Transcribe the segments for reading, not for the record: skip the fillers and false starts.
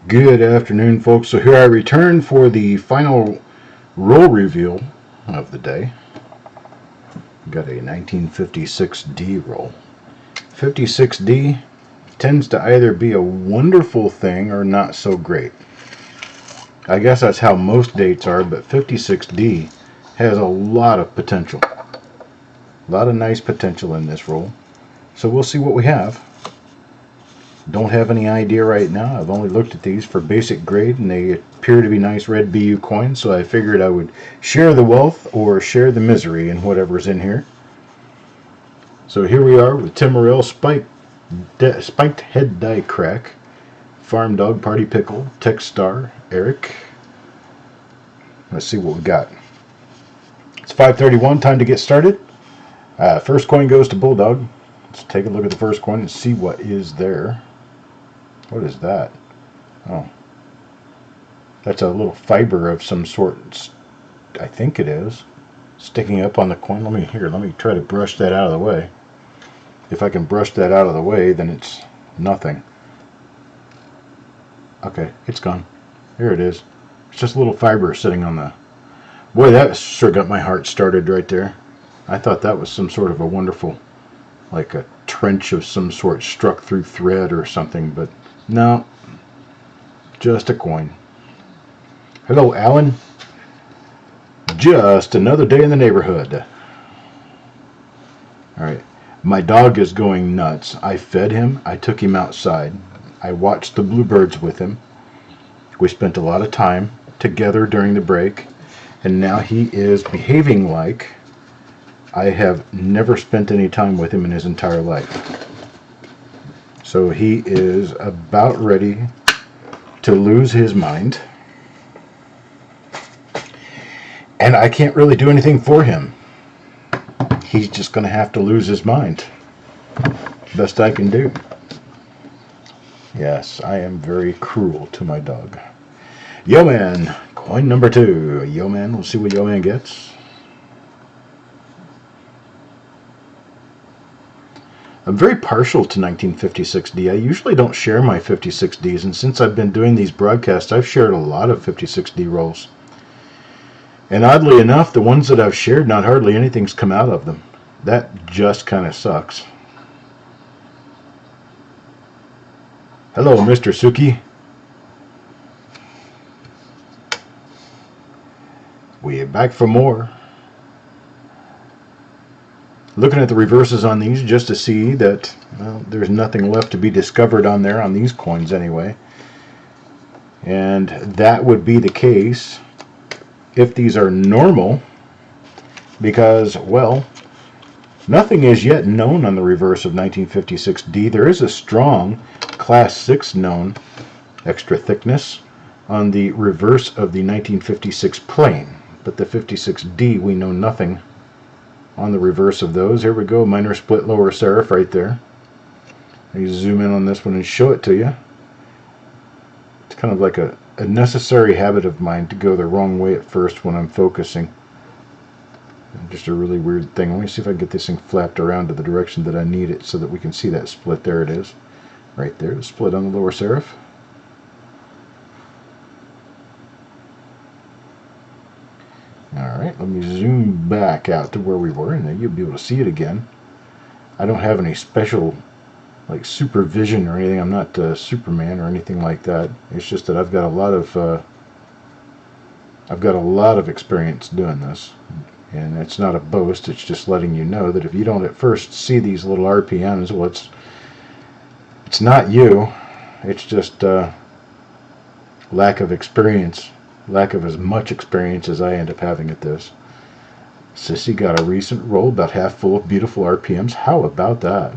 Good afternoon, folks. So here I return for the final roll reveal of the day. Got a 1956D roll. 56D tends to either be a wonderful thing or not so great. I guess that's how most dates are, but 56D has a lot of potential. A lot of nice potential in this roll. So we'll see what we have. Don't have any idea right now. I've only looked at these for basic grade, and they appear to be nice red BU coins, so I figured I would share the wealth or share the misery in whatever's in here. So here we are with Tim Morrell, Spiked Head Die Crack, Farm Dog Party Pickle, Tech Star, Eric. Let's see what we got. It's 5:31, time to get started. First coin goes to Bulldog. Let's take a look at the first coin and see what is there. What is that? Oh. That's a little fiber of some sort. I think it is. Sticking up on the coin. Let me try to brush that out of the way. If I can brush that out of the way, then it's nothing. Okay, it's gone. Here it is. It's just a little fiber sitting on the... Boy, that sure got my heart started right there. I thought that was some sort of a wonderful, like a trench of some sort struck through thread or something, but no, just a coin. Hello, Alan. Just another day in the neighborhood. Alright, my dog is going nuts. I fed him, I took him outside, I watched the bluebirds with him. We spent a lot of time together during the break, and now he is behaving like I have never spent any time with him in his entire life. So he is about ready to lose his mind. And I can't really do anything for him. He's just going to have to lose his mind. Best I can do. Yes, I am very cruel to my dog. Yo Man, coin number 2. Yo Man, we'll see what Yo Man gets. I'm very partial to 1956D. I usually don't share my 56Ds, and since I've been doing these broadcasts, I've shared a lot of 56D rolls. And oddly enough, the ones that I've shared, not hardly anything's come out of them. That just kind of sucks. Hello, Mr. Suki. We're back for more. Looking at the reverses on these just to see that, well, there's nothing left to be discovered on there on these coins anyway. And that would be the case if these are normal, because, well, nothing is yet known on the reverse of 1956D. There is a strong Class 6 known extra thickness on the reverse of the 1956 plain, but the 56D we know nothing on the reverse of those. Here we go, minor split lower serif right there. You zoom in on this one and show it to you. It's kind of like a necessary habit of mine to go the wrong way at first when I'm focusing. Just a really weird thing. Let me see if I can get this thing flapped around to the direction that I need it so that we can see that split. There it is. Right there, the split on the lower serif. Alright, let me zoom back out to where we were, and then you'll be able to see it again. I don't have any special like supervision or anything. I'm not Superman or anything like that. It's just that I've got a lot of experience doing this, and it's not a boast. It's just letting you know that if you don't at first see these little RPMs, well, it's not you. It's just lack of experience. Lack of as much experience as I end up having at this. Sissy got a recent roll about half full of beautiful RPMs. How about that?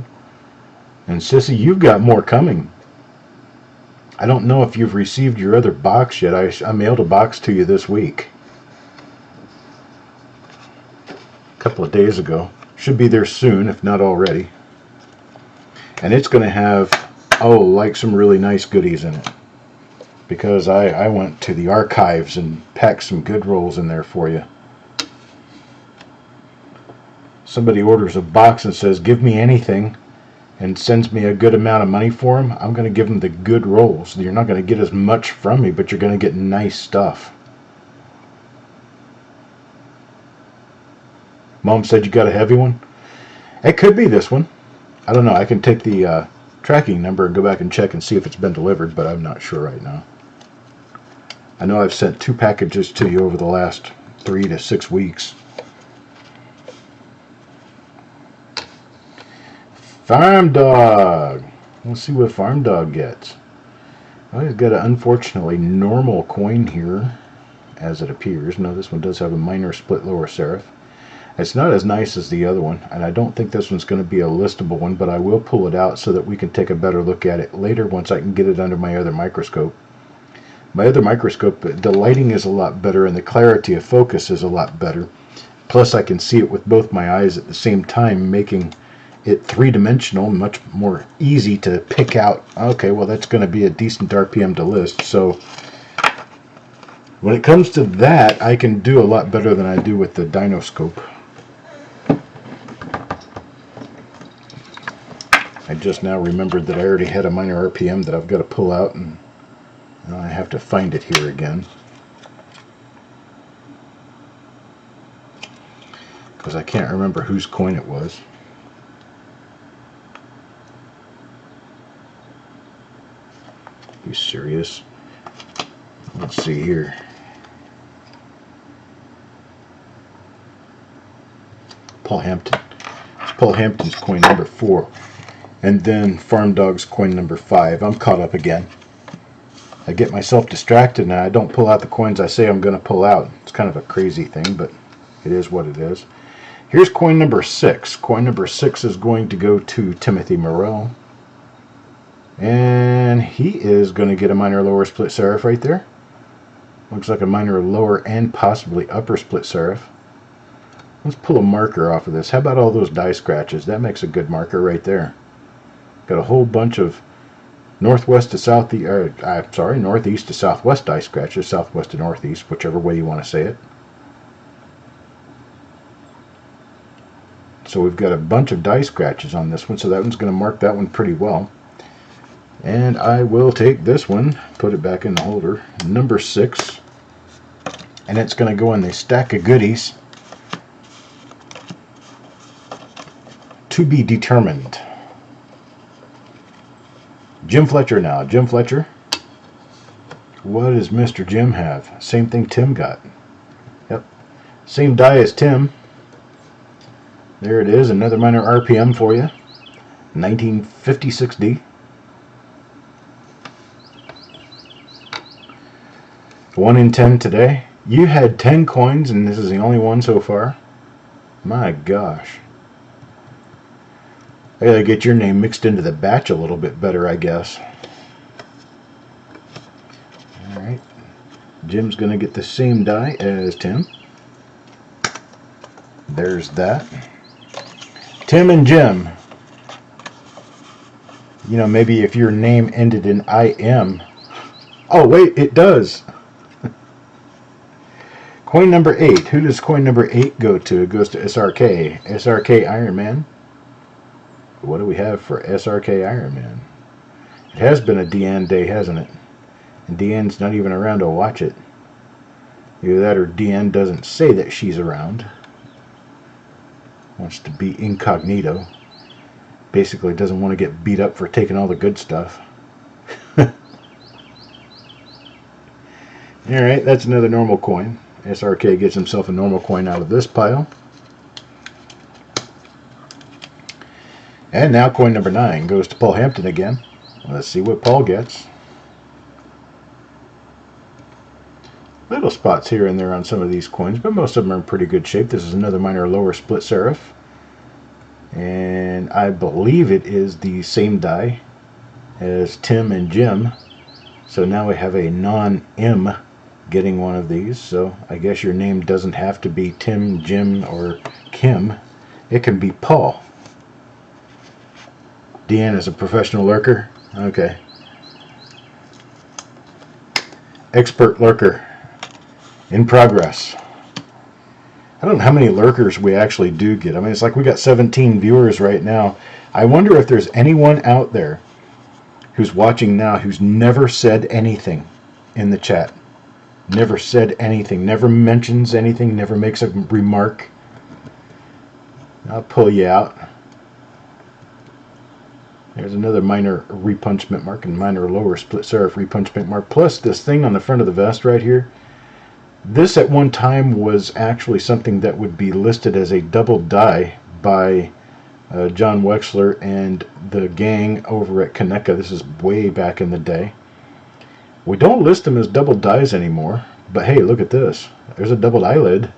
And Sissy, you've got more coming. I don't know if you've received your other box yet. I mailed a box to you this week. A couple of days ago. Should be there soon, if not already. And it's going to have, oh, like some really nice goodies in it. Because I went to the archives and packed some good rolls in there for you. Somebody orders a box and says, give me anything. and sends me a good amount of money for them, I'm going to give them the good rolls. You're not going to get as much from me, but you're going to get nice stuff. Mom said you got a heavy one? It could be this one. I don't know. I can take the tracking number and go back and check and see if it's been delivered, but I'm not sure right now. I know I've sent 2 packages to you over the last 3 to 6 weeks. Farm Dog. Let's see what Farm Dog gets. Well, he's got an unfortunately normal coin here, as it appears. No, this one does have a minor split lower serif. It's not as nice as the other one, and I don't think this one's going to be a listable one, but I will pull it out so that we can take a better look at it later once I can get it under my other microscope. My other microscope, the lighting is a lot better and the clarity of focus is a lot better. Plus I can see it with both my eyes at the same time, making it three-dimensional, much more easy to pick out. Okay, well that's going to be a decent RPM to list. So when it comes to that, I can do a lot better than I do with the Dinoscope. I just now remembered that I already had a minor RPM that I've got to pull out, and I have to find it here again, because I can't remember whose coin it was. Are you serious? Let's see here. Paul Hampton. It's Paul Hampton's coin number 4. And then Farm Dog's coin number 5. I'm caught up again. I get myself distracted and I don't pull out the coins I say I'm going to pull out. It's kind of a crazy thing, but it is what it is. Here's coin number 6. Coin number 6 is going to go to Timothy Morell. And he is going to get a minor lower split serif right there. Looks like a minor lower and possibly upper split serif. Let's pull a marker off of this. How about all those die scratches? That makes a good marker right there. Got a whole bunch of northwest to south, northeast to southwest die scratches, southwest to northeast, whichever way you want to say it. So we've got a bunch of die scratches on this one, so that one's going to mark that one pretty well. And I will take this one, put it back in the holder, number 6, and it's going to go in the stack of goodies to be determined. Jim Fletcher now. Jim Fletcher. What does Mr. Jim have? Same thing Tim got. Yep. Same die as Tim. There it is. Another minor RPM for you. 1956D. 1 in 10 today. You had 10 coins and this is the only one so far. My gosh. I gotta get your name mixed into the batch a little bit better, I guess. Alright. Jim's gonna get the same die as Tim. There's that. Tim and Jim. You know, maybe if your name ended in IM. Oh, wait, it does. Coin number 8. Who does coin number 8 go to? It goes to SRK. SRK Iron Man. What do we have for SRK Iron Man? It has been a Deanne day, hasn't it? And Deanne's not even around to watch it. Either that or Deanne doesn't say that she's around. Wants to be incognito. Basically doesn't want to get beat up for taking all the good stuff. Alright, that's another normal coin. SRK gets himself a normal coin out of this pile. And now coin number 9 goes to Paul Hampton again. Let's see what Paul gets. Little spots here and there on some of these coins, but most of them are in pretty good shape. This is another minor lower split serif. And I believe it is the same die as Tim and Jim. So now we have a non-M getting one of these. So I guess your name doesn't have to be Tim, Jim, or Kim. It can be Paul. Deanne is a professional lurker? Okay. Expert lurker. In progress. I don't know how many lurkers we actually do get. I mean, it's like we got 17 viewers right now. I wonder if there's anyone out there who's watching now who's never said anything in the chat. Never said anything, never mentions anything, never makes a remark. I'll pull you out. There's another minor repunchment mark and minor lower split serif repunchment mark. Plus this thing on the front of the vest right here. This at one time was actually something that would be listed as a double die by John Wexler and the gang over at Kaneka. This is way back in the day. We don't list them as double dies anymore, but hey, look at this. There's a doubled eyelid.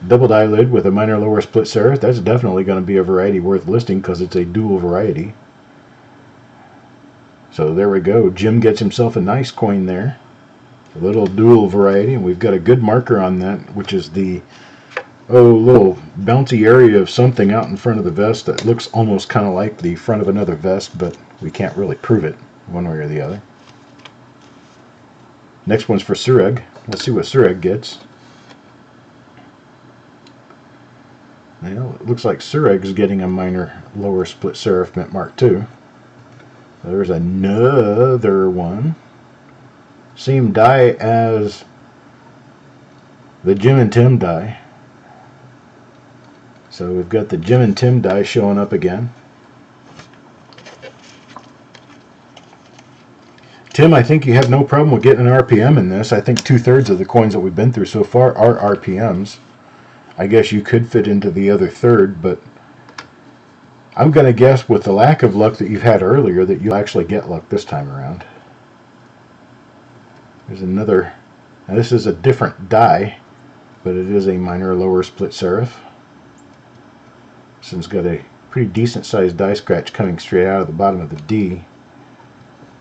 Doubled eyelid with a minor lower split serif. That's definitely going to be a variety worth listing because it's a dual variety. So there we go. Jim gets himself a nice coin there. A little dual variety, and we've got a good marker on that, which is the little bouncy area of something out in front of the vest that looks almost kind of like the front of another vest, but we can't really prove it one way or the other. Next one's for Sureg. Let's see what Sureg gets. Well, it looks like Sureg's getting a minor lower split serif mint mark too. There's another one. Same die as the Jim and Tim die. So we've got the Jim and Tim die showing up again. Tim, I think you have no problem with getting an RPM in this. I think 2/3 of the coins that we've been through so far are RPMs. I guess you could fit into the other third, but I'm going to guess with the lack of luck that you've had earlier that you'll actually get luck this time around. There's another. Now this is a different die, but it is a minor lower split serif. This one's got a pretty decent sized die scratch coming straight out of the bottom of the D.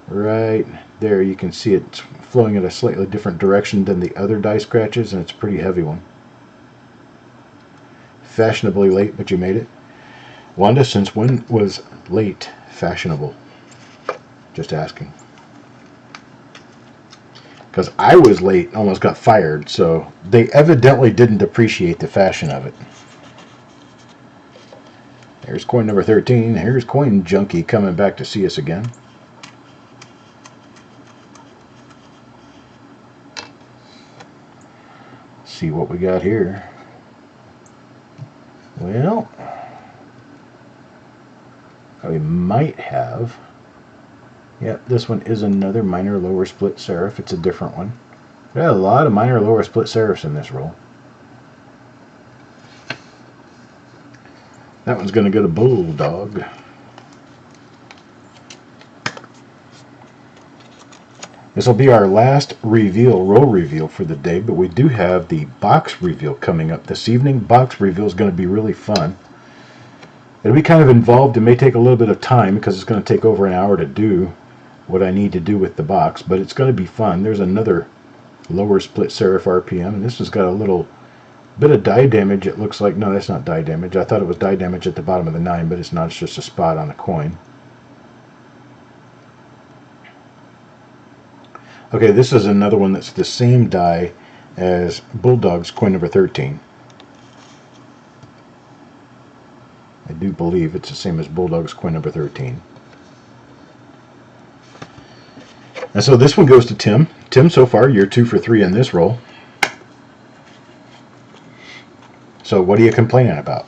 Right there you can see it's flowing in a slightly different direction than the other die scratches, and it's a pretty heavy one. Fashionably late, but you made it. Wanda, since when was late fashionable? Just asking. Because I was late, almost got fired, so they evidently didn't appreciate the fashion of it. Here's coin number 13. Here's Coin Junkie coming back to see us again. See what we got here. Well, we might have. Yep, this one is another minor lower split serif. It's a different one. We got a lot of minor lower split serifs in this roll. That one's going to go to Bulldog. This will be our last roll reveal for the day, but we do have the box reveal coming up this evening. Box reveal is going to be really fun. It'll be kind of involved. It may take a little bit of time because it's going to take over an hour to do what I need to do with the box, but it's going to be fun. There's another lower split serif RPM, and this has got a little bit of die damage. It looks like, no, that's not die damage. I thought it was die damage at the bottom of the 9, but it's not. It's just a spot on a coin. Okay, this is another one that's the same die as Bulldog's coin number 13. I do believe it's the same as Bulldog's coin number 13. And so this one goes to Tim. Tim, so far, you're 2 for 3 in this roll. So what are you complaining about?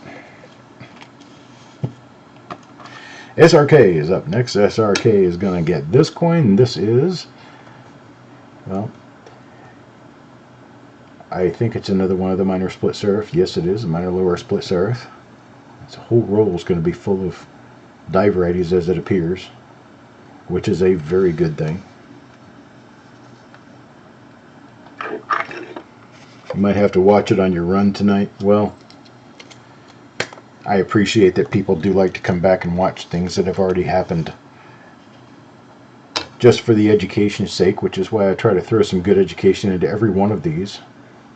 SRK is up next. SRK is going to get this coin. This is, well, I think it's another one of the minor split serif. Yes, it is a minor lower split serif. This whole roll is going to be full of die varieties as it appears, which is a very good thing. You might have to watch it on your run tonight. Well, I appreciate that people do like to come back and watch things that have already happened just for the education's sake, which is why I try to throw some good education into every one of these.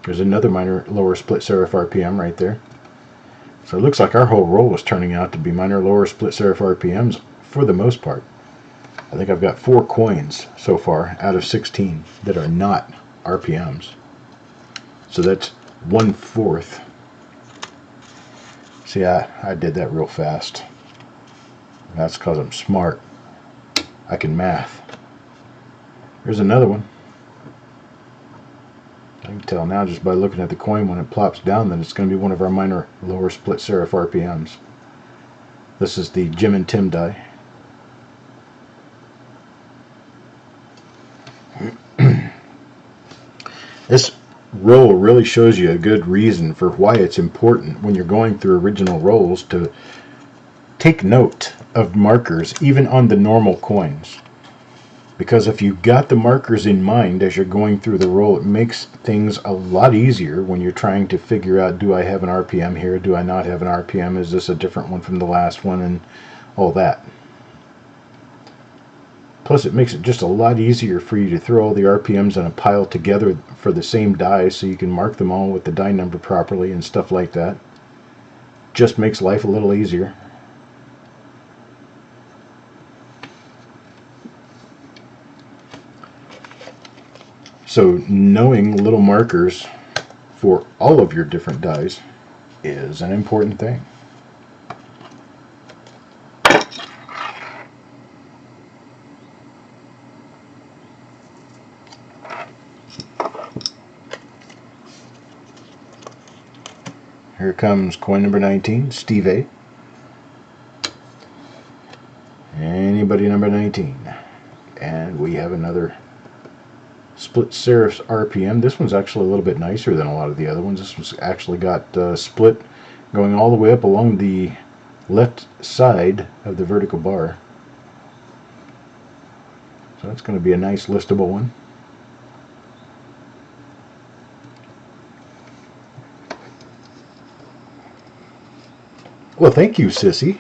There's another minor lower split serif RPM right there. So it looks like our whole roll is turning out to be minor lower split serif RPMs for the most part. I think I've got 4 coins so far out of 16 that are not RPMs. So that's 1/4 See, I did that real fast. That's because I'm smart. I can math. There's another one. I can tell now just by looking at the coin when it plops down that it's going to be one of our minor lower split serif RPMs. This is the Jim and Tim die. This roll really shows you a good reason for why it's important when you're going through original rolls to take note of markers even on the normal coins. Because if you've got the markers in mind as you're going through the roll, it makes things a lot easier when you're trying to figure out, do I have an RPM here? Do I not have an RPM? Is this a different one from the last one? And all that. Plus, it makes it just a lot easier for you to throw all the RPMs in a pile together for the same die so you can mark them all with the die number properly and stuff like that. Just makes life a little easier. So knowing little markers for all of your different dies is an important thing. Here comes coin number 19, Steve A. Anybody number 19. And we have another split serifs RPM. This one's actually a little bit nicer than a lot of the other ones. This one's actually got split going all the way up along the left side of the vertical bar. So that's going to be a nice listable one. Well, thank you, Sissy.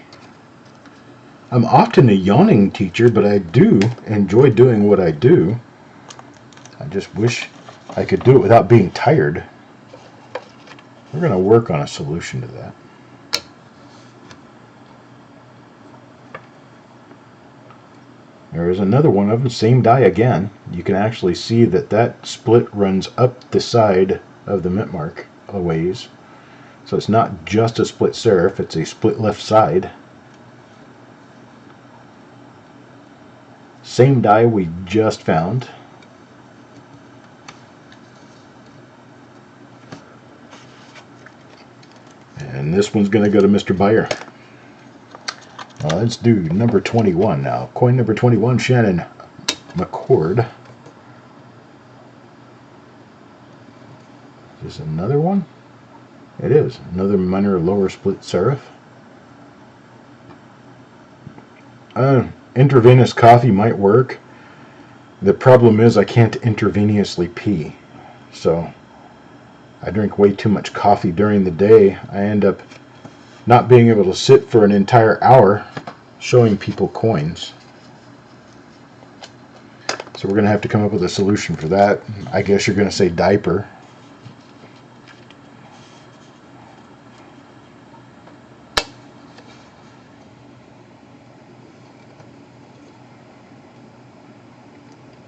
I'm often a yawning teacher, but I do enjoy doing what I do. I just wish I could do it without being tired. We're going to work on a solution to that. There is another one of them, same die again. You can actually see that that split runs up the side of the mint mark a ways. So it's not just a split serif, it's a split left side. Same die we just found. And this one's going to go to Mr. Buyer. Let's do number 21 now. Coin number 21, Shannon McCord. Is this another one? It is. Another minor lower split serif. Intravenous coffee might work. The problem is I can't intravenously pee. So I drink way too much coffee during the day. I end up not being able to sit for an entire hour showing people coins. So we're going to have to come up with a solution for that. I guess you're going to say diaper.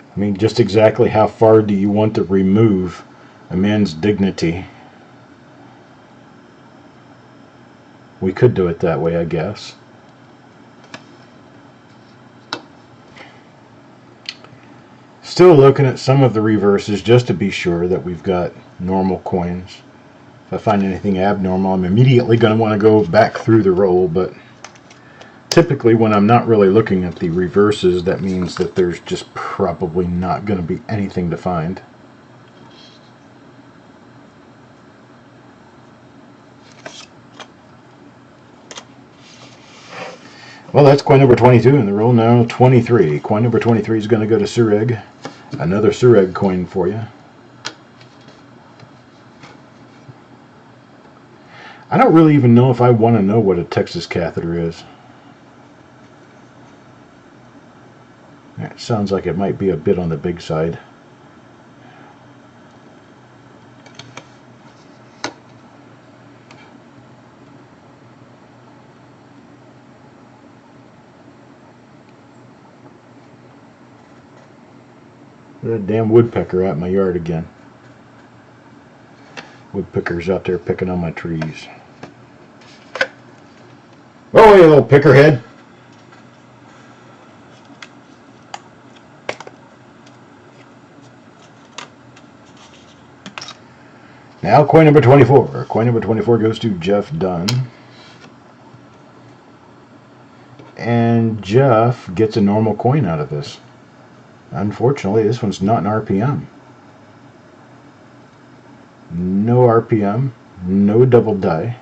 I mean, just exactly how far do you want to remove a man's dignity? We could do it that way, I guess. Still looking at some of the reverses just to be sure that we've got normal coins. If I find anything abnormal, I'm immediately going to want to go back through the roll, but typically when I'm not really looking at the reverses, that means that there's just probably not going to be anything to find. Well, that's coin number 22 in the roll now. 23. Coin number 23 is going to go to Sureg. Another Sureg coin for you. I don't really even know if I want to know what a Texas catheter is. It sounds like it might be a bit on the big side. That damn woodpecker out in my yard again. Woodpeckers out there picking on my trees. away, little pickerhead. Now coin number 24. Coin number 24 goes to Jeff Dunn. And Jeff gets a normal coin out of this. Unfortunately, this one's not an RPM. No RPM, no double die.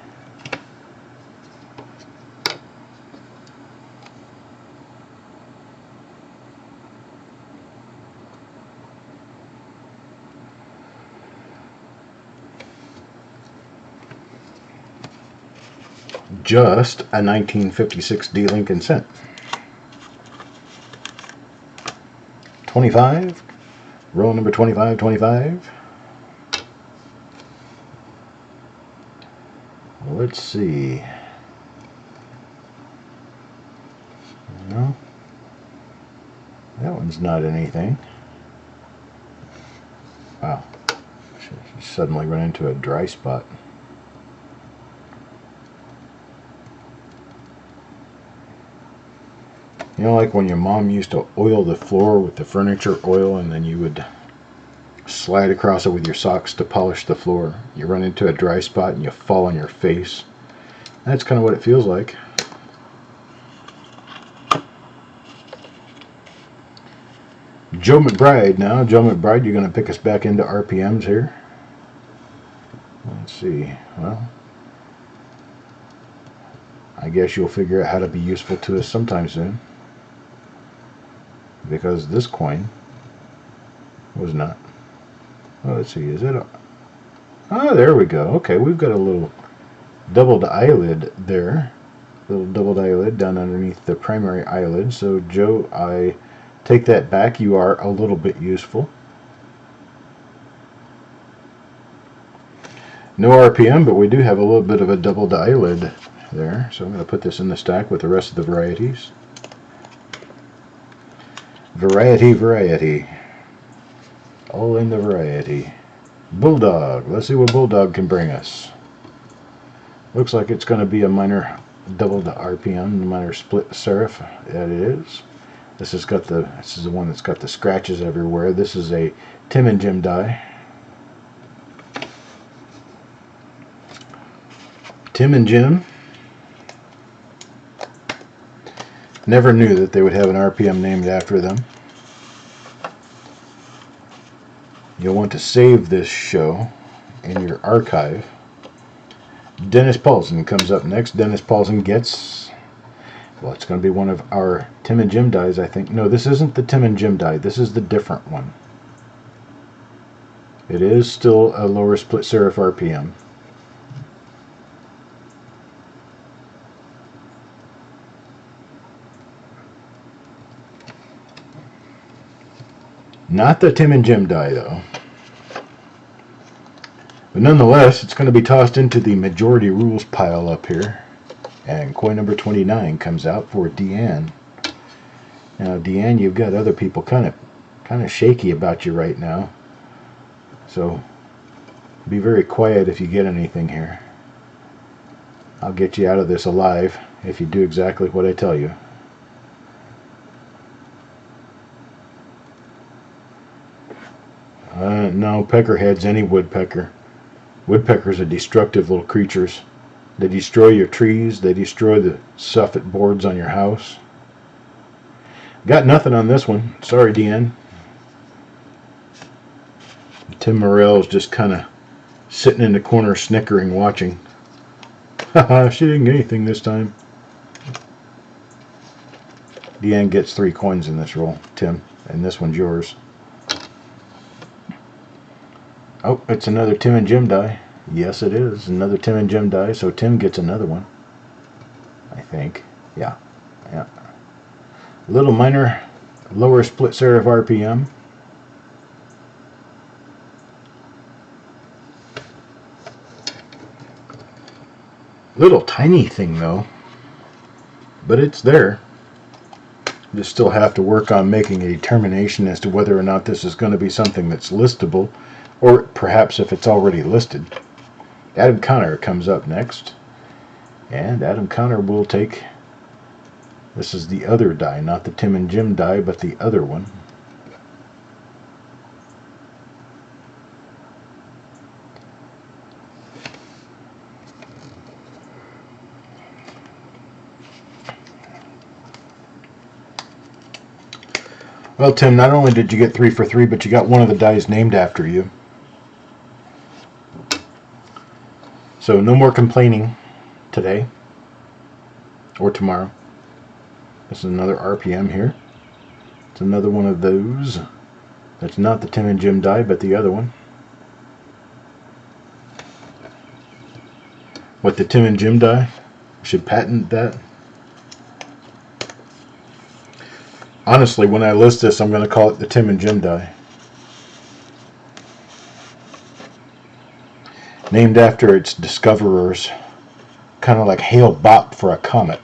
Just a 1956 D Lincoln cent. 25. Roll number 25, 25. Let's see. No. That one's not anything. Wow. She suddenly run into a dry spot. You know, like when your mom used to oil the floor with the furniture oil and then you would slide across it with your socks to polish the floor. You run into a dry spot and you fall on your face. That's kind of what it feels like. Joe McBride now. Joe McBride, you're going to pick us back into RPMs here. Let's see. Well, I guess you'll figure out how to be useful to us sometime soon. Because this coin was not. Oh, let's see, is it a... Oh, there we go. Okay, we've got a little doubled eyelid there. Little doubled eyelid down underneath the primary eyelid. So, Joe, I take that back. You are a little bit useful. No RPM, but we do have a little bit of a doubled eyelid there. So I'm going to put this in the stack with the rest of the varieties. Variety. All in the variety. Bulldog. Let's see what Bulldog can bring us. Looks like it's going to be a minor doubled RPM, minor split serif. That it is. This is the one that's got the scratches everywhere. This is a Tim and Jim die. Tim and Jim. Never knew that they would have an RPM named after them. You'll want to save this show in your archive. Dennis Paulson comes up next. Dennis Paulson gets, well, it's going to be one of our Tim and Jim dies, I think. No, this isn't the Tim and Jim die. This is the different one. It is still a lower split serif RPM. Not the Tim and Jim die, though. But nonetheless, it's going to be tossed into the majority rules pile up here. And coin number 29 comes out for Deanne. Now, Deanne, you've got other people kind of shaky about you right now. So, be very quiet if you get anything here. I'll get you out of this alive if you do exactly what I tell you. No, peckerheads, any woodpecker. Woodpeckers are destructive little creatures. They destroy your trees. They destroy the soffit boards on your house. Got nothing on this one. Sorry, Deanne. Tim Morrell's just kind of sitting in the corner snickering, watching. Haha, she didn't get anything this time. Deanne gets 3 coins in this roll, Tim, and this one's yours. Oh, it's another Tim and Jim die. Yes, it is. Another Tim and Jim die, so Tim gets another one. I think. Yeah. Little minor, lower split serif RPM. Little tiny thing, though. But it's there. You still have to work on making a determination as to whether or not this is going to be something that's listable, or perhaps if it's already listed. Adam Connor comes up next, and Adam Connor will take This is the other die, not the Tim and Jim die, but the other one. Well, Tim, not only did you get 3 for 3, but you got one of the dies named after you. So no more complaining today or tomorrow. This is another RPM here. It's another one of those. That's not the Tim and Jim die, but the other one. What, the Tim and Jim die? Should patent that. Honestly, when I list this, I'm going to call it the Tim and Jim die. Named after its discoverers. Kind of like Hale Bop for a comet.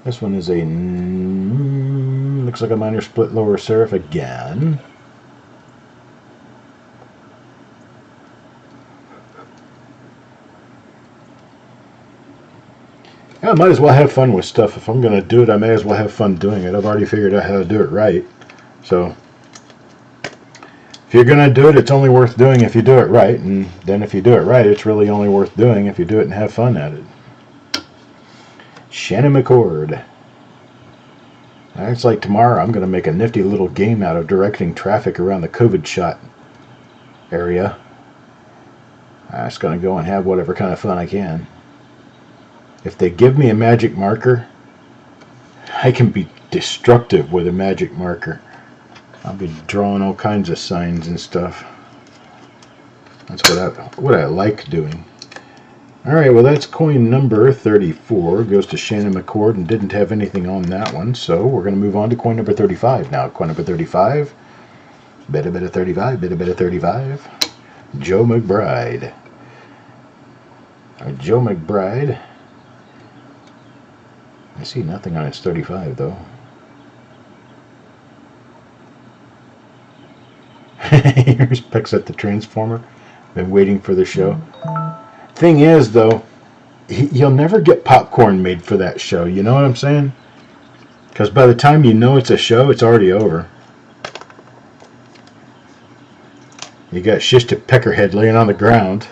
This one is a, looks like a minor split lower serif again. I might as well have fun with stuff. If I'm going to do it, I may as well have fun doing it. I've already figured out how to do it right. So, if you're going to do it, it's only worth doing if you do it right. And then if you do it right, it's really only worth doing if you do it and have fun at it. Shannon McCord. It's like tomorrow I'm going to make a nifty little game out of directing traffic around the COVID shot area. I'm just going to go and have whatever kind of fun I can. If they give me a magic marker, I can be destructive with a magic marker. I'll be drawing all kinds of signs and stuff. That's what I like doing. Alright, well that's coin number 34. Goes to Shannon McCord and didn't have anything on that one. So we're going to move on to coin number 35 now. Coin number 35. Bit of 35. Bit of 35. Joe McBride. Joe McBride. I see nothing on its 35 though. Here's Pex at the Transformer. Been waiting for the show. Thing is though, you'll never get popcorn made for that show. You know what I'm saying? Because by the time you know it's a show, it's already over. You got Shish to Peckerhead laying on the ground.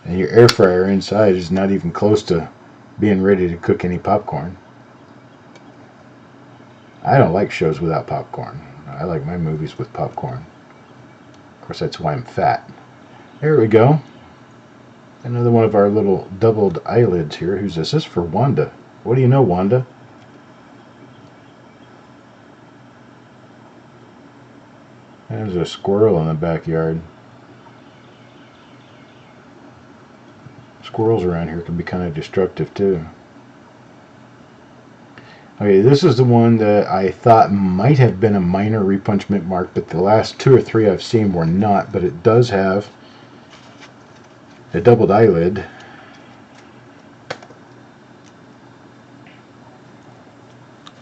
And your air fryer inside is not even close to being ready to cook any popcorn. I don't like shows without popcorn. I like my movies with popcorn. Of course, that's why I'm fat. There we go. Another one of our little doubled eyelids here. Who's this? This is for Wanda. What do you know, Wanda? There's a squirrel in the backyard. Squirrels around here can be kind of destructive too. Okay, this is the one that I thought might have been a minor repunchment mark, but the last 2 or 3 I've seen were not, but it does have a doubled eyelid.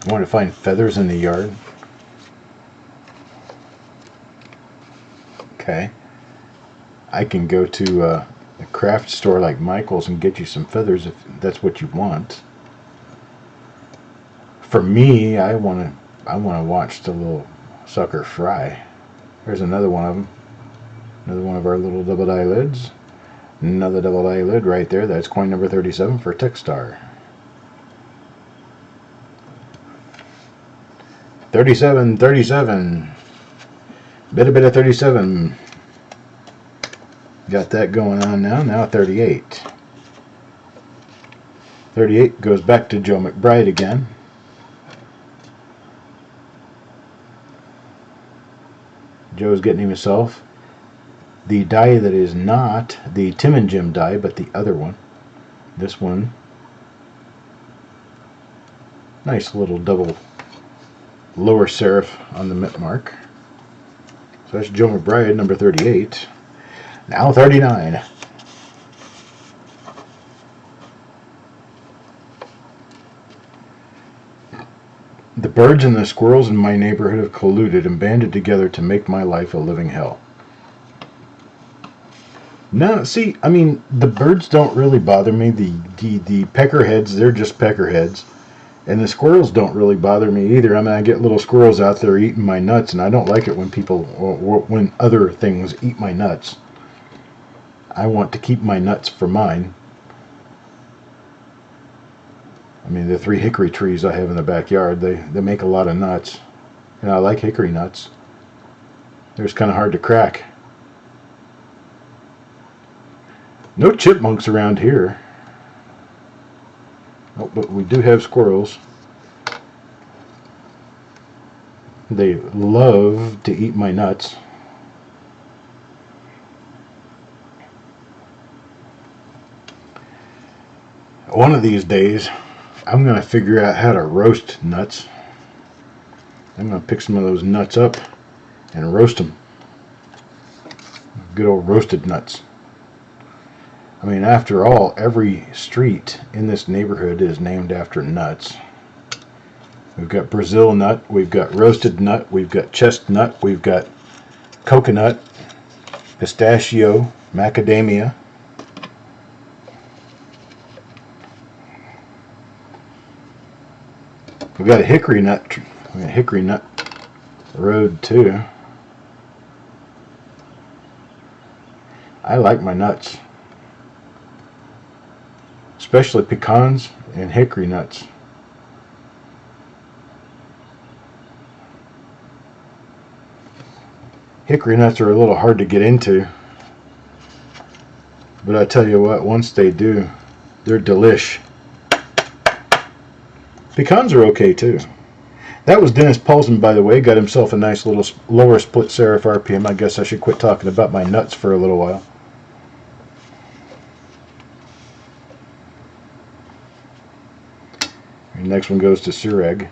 I want to find feathers in the yard. Okay. I can go to a craft store like Michael's and get you some feathers if that's what you want. For me, I want to watch the little sucker fry. There's another one of them. Another one of our little double eyelids. Another double eyelid right there. That's coin number 37 for Techstar. 37, 37. Bit of 37. Got that going on now. Now 38. 38 goes back to Joe McBride again. Joe's getting himself the die that is not the Tim and Jim die, but the other one. This one. Nice little double lower serif on the mint mark. So that's Joe McBride, number 38. Now 39. The birds and the squirrels in my neighborhood have colluded and banded together to make my life a living hell. No, see, I mean, the birds don't really bother me. The peckerheads, they're just peckerheads. And the squirrels don't really bother me either. I mean, I get little squirrels out there eating my nuts, and I don't like it when when other things eat my nuts. I want to keep my nuts for mine. I mean, the 3 hickory trees I have in the backyard, they make a lot of nuts. And I like hickory nuts. They're just kind of hard to crack. No chipmunks around here. Oh, but we do have squirrels. They love to eat my nuts. One of these days, I'm going to figure out how to roast nuts. I'm going to pick some of those nuts up and roast them. Good old roasted nuts. I mean, after all, every street in this neighborhood is named after nuts. We've got Brazil nut, we've got roasted nut, we've got chestnut, we've got coconut, pistachio, macadamia. We've got a hickory nut road too. I like my nuts. Especially pecans and hickory nuts. Hickory nuts are a little hard to get into, but I tell you what, once they do, they're delish. Pecans are okay too. That was Dennis Paulson, by the way. Got himself a nice little lower split serif RPM. I guess I should quit talking about my nuts for a little while. Next one goes to Sureg.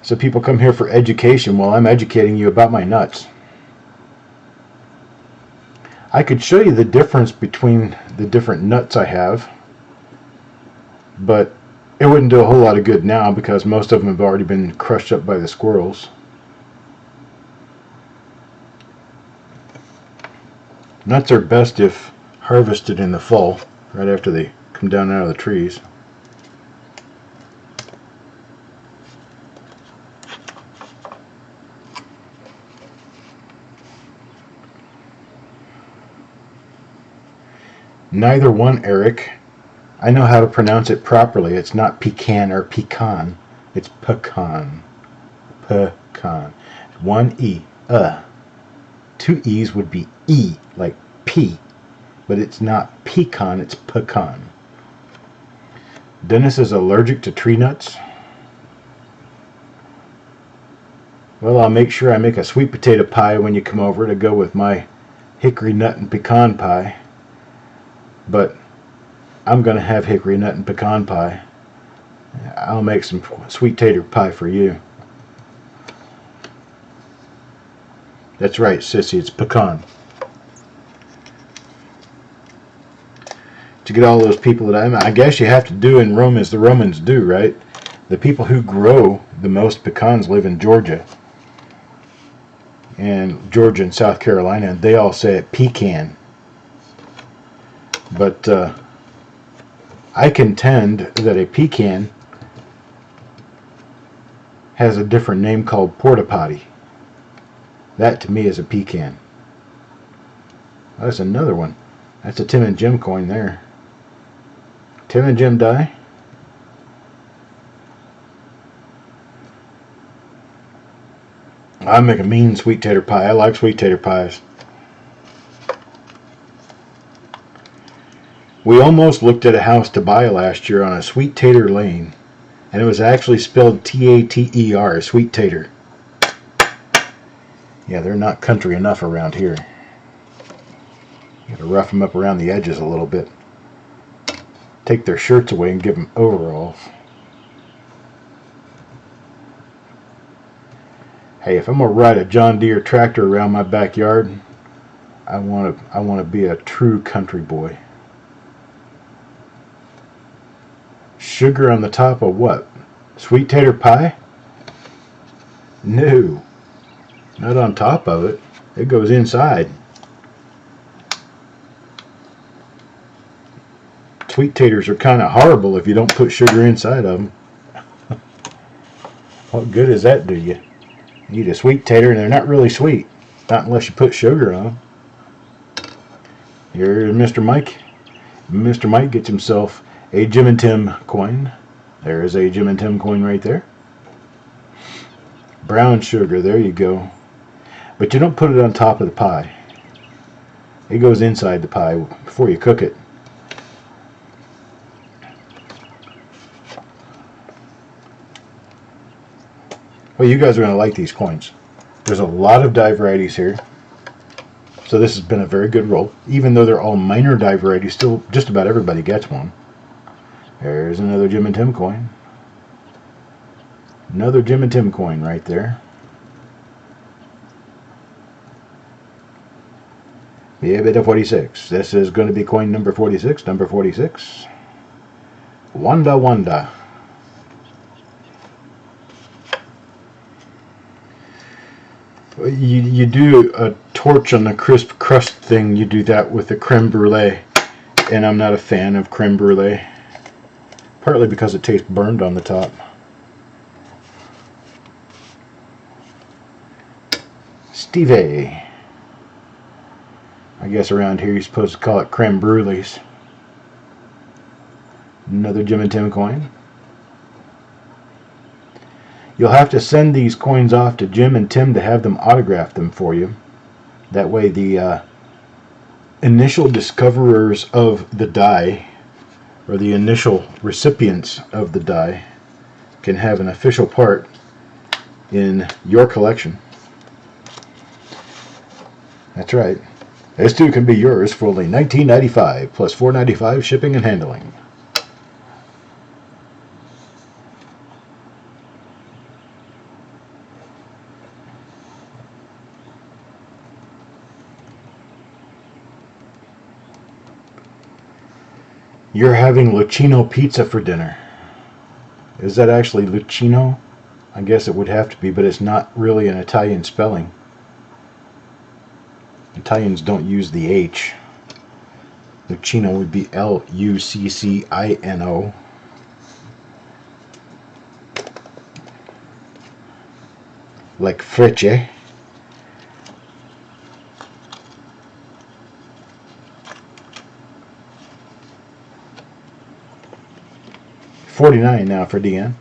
So people come here for education. Well, I'm educating you about my nuts. I could show you the difference between the different nuts I have, but it wouldn't do a whole lot of good now because most of them have already been crushed up by the squirrels. Nuts are best if harvested in the fall, right after they come down out of the trees. Neither one, Eric. I know how to pronounce it properly. It's not pecan or pecan. It's pecan. Pecan. One E. 2 E's would be E, like P. But it's not pecan, it's pecan. Dennis is allergic to tree nuts. Well, I'll make sure I make a sweet potato pie when you come over to go with my hickory nut and pecan pie. But I'm going to have hickory nut and pecan pie. I'll make some sweet tater pie for you. That's right, sissy, it's pecan. To get all those people that I guess you have to do in Rome as the Romans do, right? The people who grow the most pecans live in Georgia. And Georgia and South Carolina, and they all say it pecan. But I contend that a pecan has a different name called porta potty. That to me is a pecan. Oh, that's another one. That's a Tim and Jim coin there. Tim and Jim die? I make a mean sweet tater pie. I like sweet tater pies. We almost looked at a house to buy last year on a Sweet Tater Lane, and it was actually spelled T-A-T-E-R, Sweet Tater. Yeah, they're not country enough around here. You gotta rough them up around the edges a little bit. Take their shirts away and give them overalls. Hey, if I'm gonna ride a John Deere tractor around my backyard, I wanna be a true country boy. Sugar on the top of what? Sweet tater pie? No, not on top of it. It goes inside. Sweet taters are kind of horrible if you don't put sugar inside of them. What good does that do you? You eat a sweet tater and they're not really sweet. Not unless you put sugar on them. Here's Mr. Mike. Mr. Mike gets himself a Jim and Tim coin. There is a Jim and Tim coin right there. Brown sugar, there you go. But you don't put it on top of the pie. It goes inside the pie before you cook it. Well, you guys are going to like these coins. There's a lot of die varieties here. So this has been a very good roll. Even though they're all minor die varieties, still just about everybody gets one. There's another Jim and Tim coin. Another Jim and Tim coin right there. Yeah, bit of 46. This is going to be coin number 46. Number 46. Wanda Wanda. You do a torch on the crisp crust thing. You do that with the creme brulee. And I'm not a fan of creme brulee. Partly because it tastes burned on the top. Stevie. I guess around here you're supposed to call it creme brulees. Another Jim and Tim coin. You'll have to send these coins off to Jim and Tim to have them autograph them for you. That way the initial discoverers of the die, or the initial recipients of the die, can have an official part in your collection. That's right. This too can be yours for only $19.95 plus $4.95 shipping and handling. You're having Lucchino pizza for dinner. Is that actually Lucchino? I guess it would have to be, but it's not really an Italian spelling. Italians don't use the H. Lucchino would be L-U-C-C-I-N-O. Like frecce. $49 now for Deanne.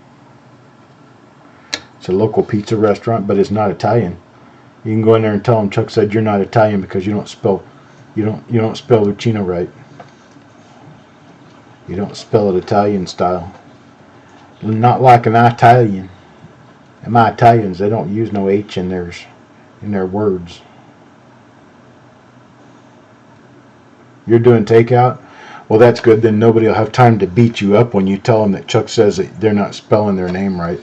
It's a local pizza restaurant, but it's not Italian. You can go in there and tell them Chuck said you're not Italian because you don't spell Lucchino right. You don't spell it Italian style. Not like an Italian. And my Italians, they don't use no H in their words. You're doing takeout? Well, that's good. Then nobody will have time to beat you up when you tell them that Chuck says that they're not spelling their name right.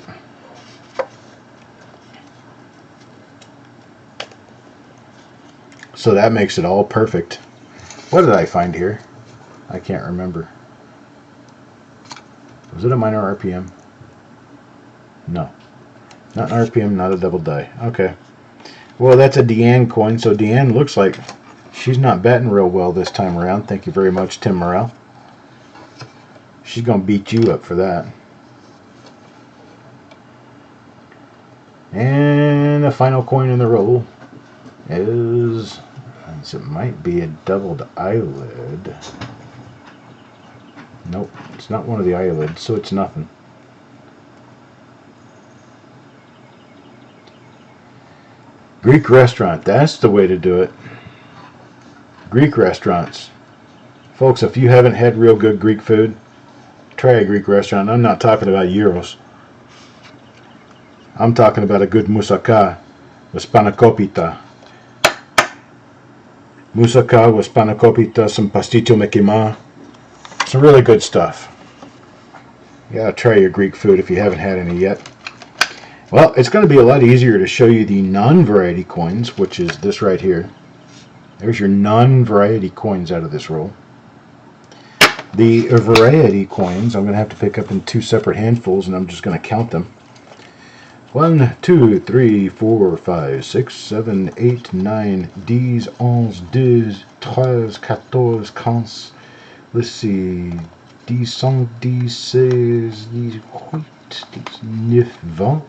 So that makes it all perfect. What did I find here? I can't remember. Was it a minor RPM? No. Not an RPM, not a double die. Okay. Well, that's a Deanne coin, so Deanne looks like she's not batting real well this time around. Thank you very much, Tim Morrell. She's going to beat you up for that. And the final coin in the roll is... it might be a doubled eyelid. Nope, it's not one of the eyelids, so it's nothing. Greek restaurant, that's the way to do it. Greek restaurants. Folks, if you haven't had real good Greek food, try a Greek restaurant. I'm not talking about gyros. I'm talking about a good moussaka with spanakopita. Moussaka with spanakopita, some pastito mekima. Some really good stuff. You gotta try your Greek food if you haven't had any yet. Well, it's going to be a lot easier to show you the non-variety coins, which is this right here. There's your non-variety coins out of this roll. The variety coins, I'm going to have to pick up in two separate handfuls, and I'm just going to count them. 1, 2, 3, 4, 5, 6, 7, 8, 9, 10, 11, 12, 13, 14, 15. Let's see. 10, 11, 16, 18, 19, 20,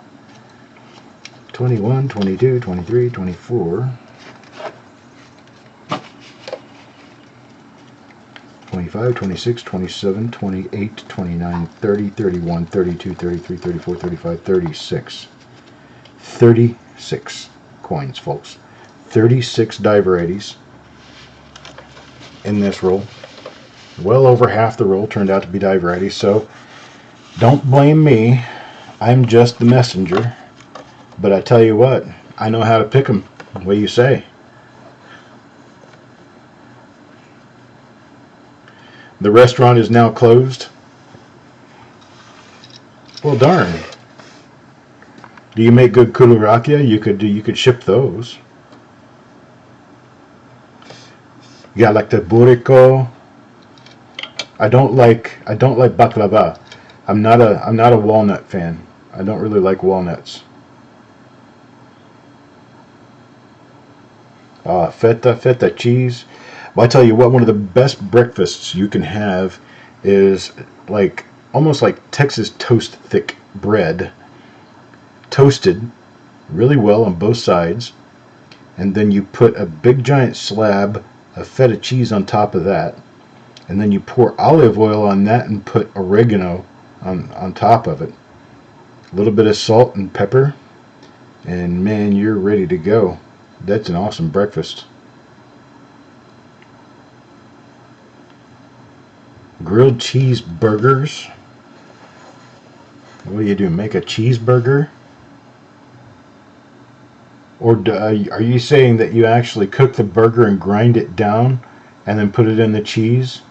21, 22, 23, 24, 25, 26, 27, 28, 29, 30, 31, 32, 33, 34, 35, 36. 36 coins, folks. 36 die varieties in this roll. Well over half the roll turned out to be die varieties, so don't blame me. I'm just the messenger. But I tell you what, I know how to pick them. What do you say? The restaurant is now closed. Well, darn. Do you make good kulurakia? You could ship those. You got like the burrito. I don't like baklava. I'm not a walnut fan. I don't really like walnuts. Feta cheese. Well, I tell you what, one of the best breakfasts you can have is like almost like Texas toast thick bread, toasted really well on both sides, and then you put a big giant slab of feta cheese on top of that, and then you pour olive oil on that and put oregano on top of it, a little bit of salt and pepper, and man, you're ready to go. That's an awesome breakfast. Grilled cheese burgers. What do? Make a cheeseburger? Or are you saying that you actually cook the burger and grind it down and then put it in the cheese?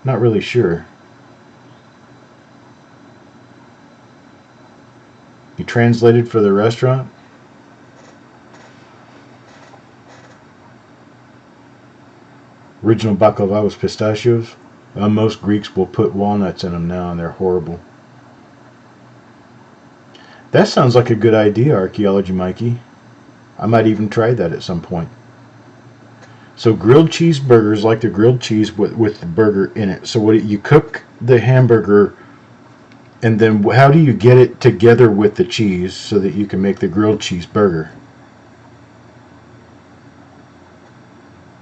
Not really sure. You translated for the restaurant? Original baklava was pistachios. Most Greeks will put walnuts in them now, and they're horrible. That sounds like a good idea, Archaeology Mikey. I might even try that at some point. So grilled cheeseburgers, like the grilled cheese with the burger in it. So what you cook the hamburger, and then how do you get it together with the cheese so that you can make the grilled cheeseburger?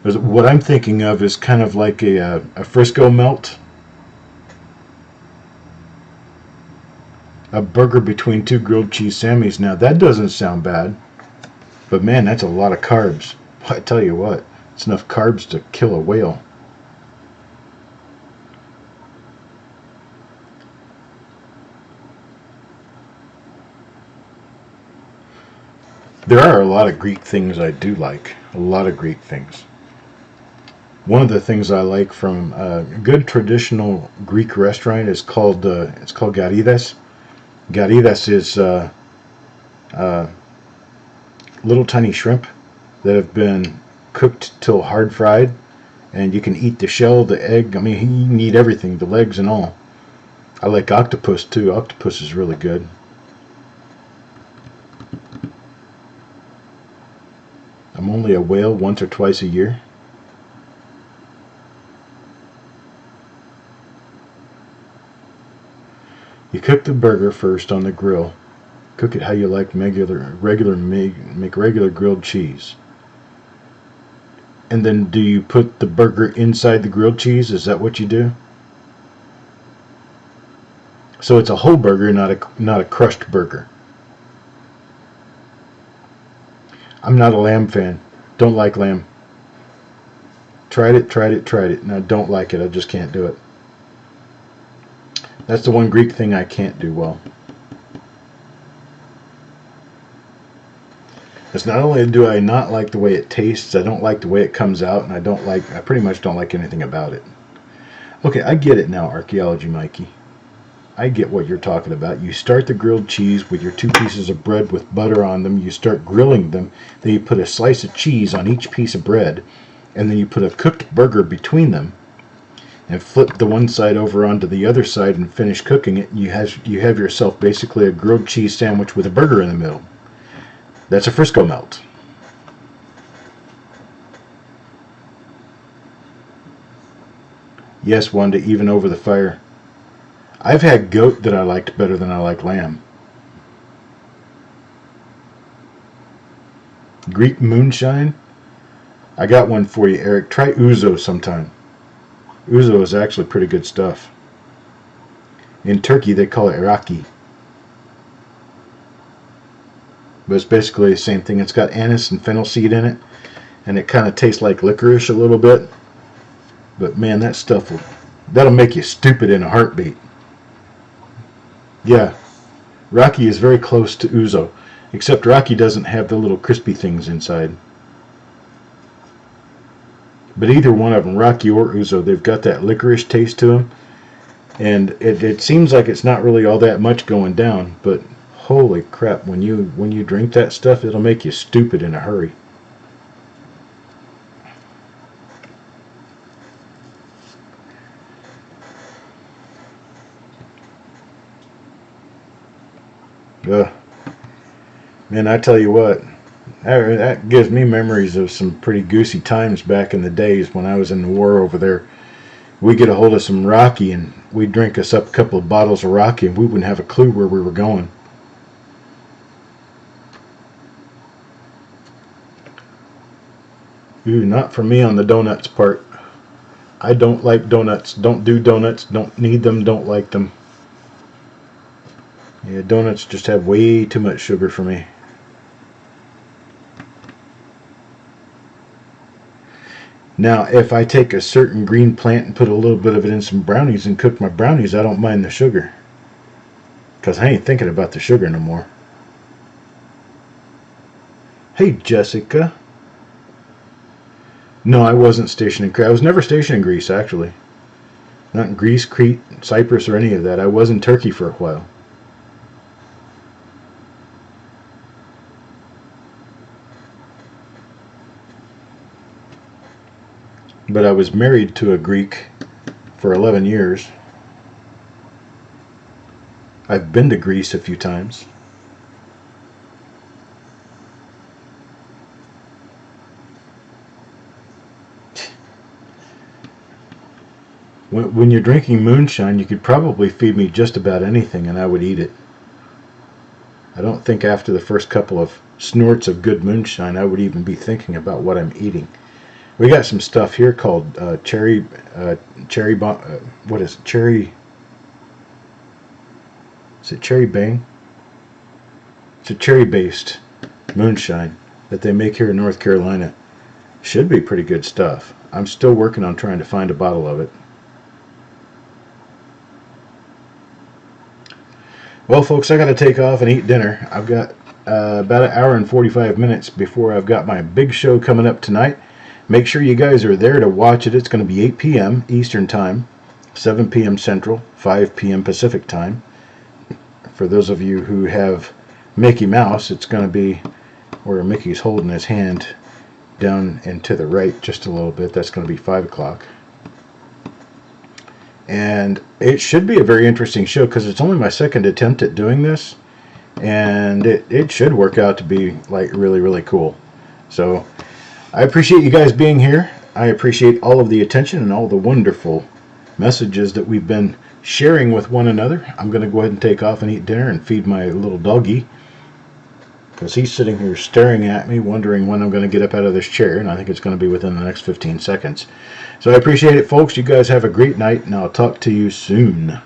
What I'm thinking of is kind of like a Frisco melt. A burger between two grilled cheese Sammys. Now that doesn't sound bad. But man, that's a lot of carbs. I tell you what, it's enough carbs to kill a whale. There are a lot of Greek things I do like. A lot of Greek things. One of the things I like from a good traditional Greek restaurant is called garidas. Garidas is little tiny shrimp that have been cooked till hard fried, and you can eat the shell, the egg. I mean, you can eat everything, the legs and all. I like octopus too. Octopus is really good. I'm only a whale once or twice a year. You cook the burger first on the grill. Cook it how you like, make regular grilled cheese. And then do you put the burger inside the grilled cheese? Is that what you do? So it's a whole burger, not a crushed burger. I'm not a lamb fan. Don't like lamb. Tried it. No, don't like it. I just can't do it. That's the one Greek thing I can't do well. It's not only do I not like the way it tastes, I don't like the way it comes out, and I pretty much don't like anything about it. Okay, I get it now, Archaeology Mikey. I get what you're talking about. You start the grilled cheese with your 2 pieces of bread with butter on them. You start grilling them. Then you put a slice of cheese on each piece of bread, and then you put a cooked burger between them. and flip the one side over onto the other side and finish cooking it, you have yourself basically a grilled cheese sandwich with a burger in the middle. That's a Frisco melt. Yes, Wanda, even over the fire. I've had goat that I liked better than I like lamb. Greek moonshine? I got one for you, Eric. Try ouzo sometime. Ouzo is actually pretty good stuff. In Turkey, they call it Iraqi. But it's basically the same thing. It's got anise and fennel seed in it, and it kind of tastes like licorice a little bit. But man, that stuff that'll make you stupid in a heartbeat. Yeah, Rocky is very close to ouzo, except Rocky doesn't have the little crispy things inside. But either one of them, Rocky or ouzo, they've got that licorice taste to them, and it seems like it's not really all that much going down. But holy crap, when you drink that stuff, it'll make you stupid in a hurry. Man, I tell you what, that gives me memories of some pretty goosey times back in the days when I was in the war over there. We'd get a hold of some Rocky and we'd drink us up a couple of bottles of Rocky and we wouldn't have a clue where we were going. Ooh, not for me on the donuts part. I don't like donuts. Don't do donuts. Don't need them. Don't like them. Yeah, donuts just have way too much sugar for me. Now, if I take a certain green plant and put a little bit of it in some brownies and cook my brownies, I don't mind the sugar. Because I ain't thinking about the sugar no more. Hey, Jessica. No, I wasn't stationed in Greece. I was never stationed in Greece, actually. Not in Greece, Crete, Cyprus, or any of that. I was in Turkey for a while. But I was married to a Greek for 11 years. I've been to Greece a few times. When you're drinking moonshine, you could probably feed me just about anything and I would eat it. I don't think after the first couple of snorts of good moonshine I would even be thinking about what I'm eating. We got some stuff here called cherry bang? It's a cherry-based moonshine that they make here in North Carolina. Should be pretty good stuff. I'm still working on trying to find a bottle of it. Well, folks, I got to take off and eat dinner. I've got about an hour and 45 minutes before I've got my big show coming up tonight. Make sure you guys are there to watch it. It's going to be 8 p.m. Eastern Time, 7 p.m. Central, 5 p.m. Pacific Time. For those of you who have Mickey Mouse, it's going to be where Mickey's holding his hand down and to the right just a little bit. That's going to be 5 o'clock. And it should be a very interesting show because it's only my second attempt at doing this. And it should work out to be like really, really cool. So I appreciate you guys being here. I appreciate all of the attention and all the wonderful messages that we've been sharing with one another. I'm going to go ahead and take off and eat dinner and feed my little doggy, because he's sitting here staring at me wondering when I'm going to get up out of this chair, and I think it's going to be within the next 15 seconds. So I appreciate it, folks. You guys have a great night, and I'll talk to you soon.